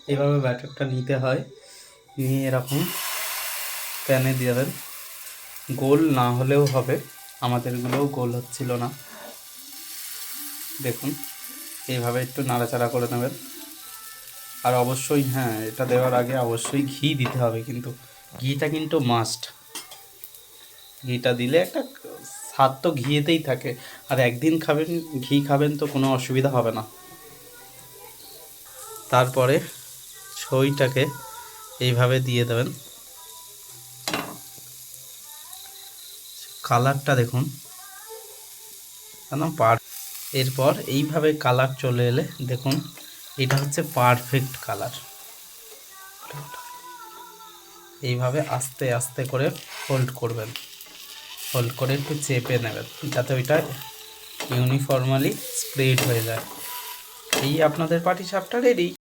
এইভাবে ব্যাটারটা নিতে হয়, নিয়ে এরকম প্যানে দিয়ে দেবেন। গোল না হলেও হবে, আমাদেরগুলোও গোল হচ্ছিল না। দেখুন এইভাবে একটু নাড়াচাড়া করে নেবেন। আর অবশ্যই হ্যাঁ, এটা দেওয়ার আগে অবশ্যই ঘি দিতে হবে, কিন্তু ঘিটা কিন্তু মাস্ট। ঘিটা দিলে একটা স্বাদ তো ঘিয়েতেই থাকে। আর একদিন খাবেন, ঘি খাবেন তো কোনো অসুবিধা হবে না। তারপরে ছইটাকে এইভাবে দিয়ে দেবেন। কালারটা দেখুন একদম এরপর এইভাবে কালার চলে এলে দেখুন এটা হচ্ছে পারফেক্ট কালার। এইভাবে আস্তে আস্তে করে হোল্ড করবেন, হোল্ড করে একটু চেপে নেবেন যাতে ওইটা ইউনিফর্মালি স্প্রেড হয়ে যায়। এই আপনাদের পাটিসাপটা রেডি।